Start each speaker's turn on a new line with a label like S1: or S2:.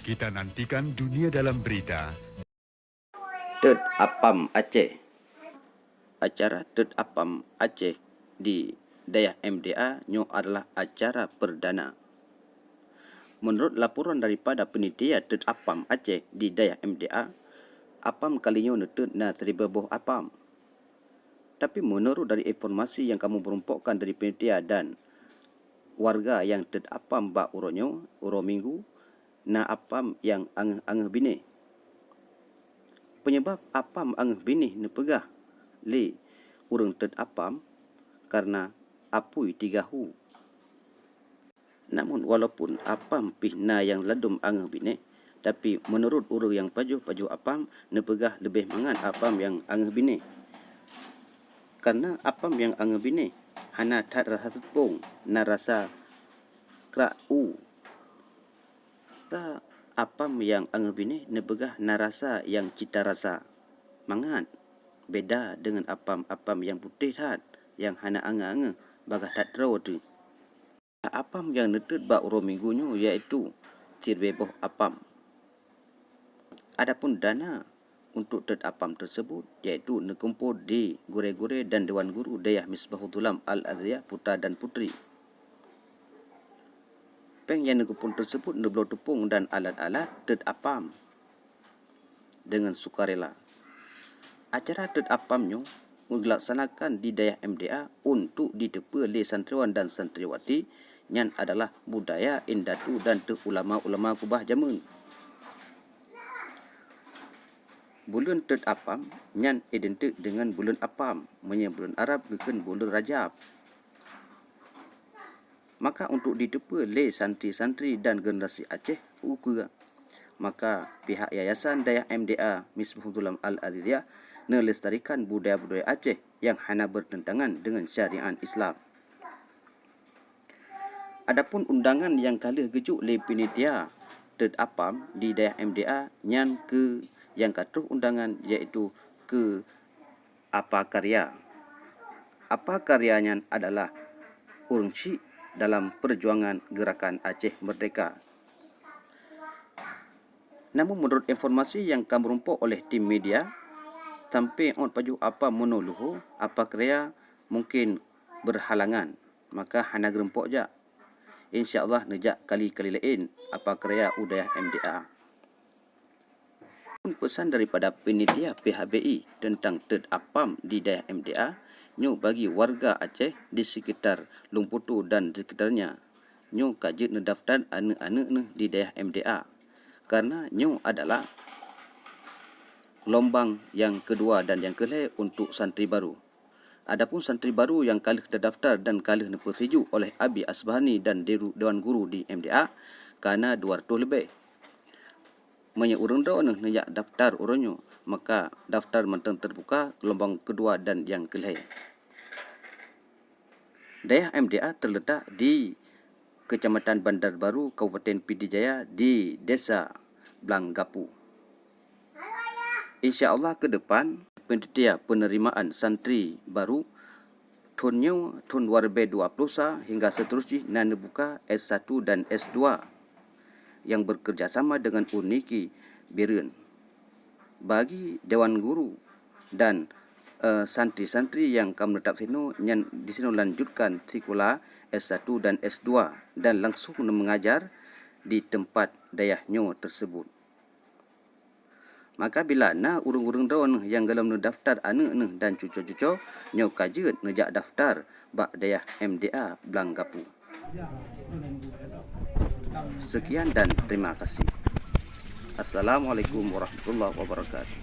S1: Kita nantikan dunia dalam berita.
S2: Ted Apam Aceh. Acara Ted Apam Aceh di Dayah MDA nyo adalah acara perdana. Menurut laporan daripada penitia Ted Apam Aceh di Dayah MDA, Apam kalinya netud na terlibat boh Apam. Tapi menurut dari informasi yang kamu berumpukkan dari penitia dan warga yang Ted Apam ba uronyo, uro minggu, na Apam yang angeh bini. Penyebab Apam angeh bini nepegah le urang Ted Apam karena apui tigahu. Namun walaupun Apam pihna yang ladum angeh bini, tapi menurut urang yang paju Apam nepegah lebih mangan Apam yang angeh bini. Karena Apam yang angeh bini hana tak rasa tepung, na rasa kra'u. Ta Apam yang angeh bini nepegah na rasa yang cita rasa mangan. Beda dengan Apam yang putih tat, yang hana angeh-angeh bagah tak terau tu. Apam yang netud ba uro minggunyo iaitu tirbeboh Apam. Adapun dana untuk Ted Apam tersebut iaitu nekumpul di gure-gure dan Dewan Guru Dayah Misbahul Dhulam Al-Adhiyah Putra dan Putri. Peng yang nekumpul tersebut nebelo tepung dan alat-alat Ted Apam dengan sukarela. Acara Ted Apamnyo dilaksanakan di Dayah MDA untuk ditepa oleh santriwan dan santriwati yang adalah budaya indatu dan ulama-ulama kubah jamun. Bulan Ted Apam yang identik dengan bulan Apam, menye bulan Arab keken bulan Rajab. Maka untuk ditepa oleh santri-santri dan generasi Aceh uka, maka pihak Yayasan Dayah MDA Misbahul Dhulam Al-Adhiyah melestarikan budaya-budaya Aceh yang hana bertentangan dengan syariat Islam. Adapun undangan yang kalah gejuk oleh penitia Ted Apam di Dayah MDA yang katuh undangan iaitu ke apa karya. Apa karyanya adalah urang Syik dalam perjuangan gerakan Aceh Merdeka. Namun menurut informasi yang kami rumpuk oleh tim media, sampai on paju apa menoluhu, apa karya mungkin berhalangan, maka hana gerempok je. InsyaAllah nejak kali-kali lain apa karya udayah MDA. Pesan daripada penitia PHBI tentang Ted Apam di Dayah MDA, nyo bagi warga Aceh di sekitar Lumputu dan sekitarnya, nyo kajit ngedaftar anak-anak di Dayah MDA. Karena nyo adalah gelombang yang kedua dan yang kelih untuk santri baru. Adapun santri baru yang kalih terdaftar dan kalih dipersetuju oleh Abi Asbahani dan Dewan Guru di MDA kerana 200 lebih. Menye urang dah nak daftar urangnya, maka daftar mentang terbuka gelombang kedua dan yang kelih. Dayah MDA terletak di Kecamatan Bandar Baru, Kabupaten Pidijaya di Desa Blanggapu. InsyaAllah ke depan penitia penerimaan santri baru tahun 2020 hingga seterusnya nan buka S1 dan S2 yang bekerjasama dengan Uniki Biren. Bagi Dewan Guru dan santri-santri yang kami letak sini yang di sini lanjutkan sekolah S1 dan S2 dan langsung mengajar di tempat dayahnya tersebut. Maka bila na urung-urung daun yang dalam daftar anak dan cucu-cucu nyo kajet nejak daftar bak Dayah MDA Blanggapu. Sekian dan terima kasih. Assalamualaikum warahmatullahi wabarakatuh.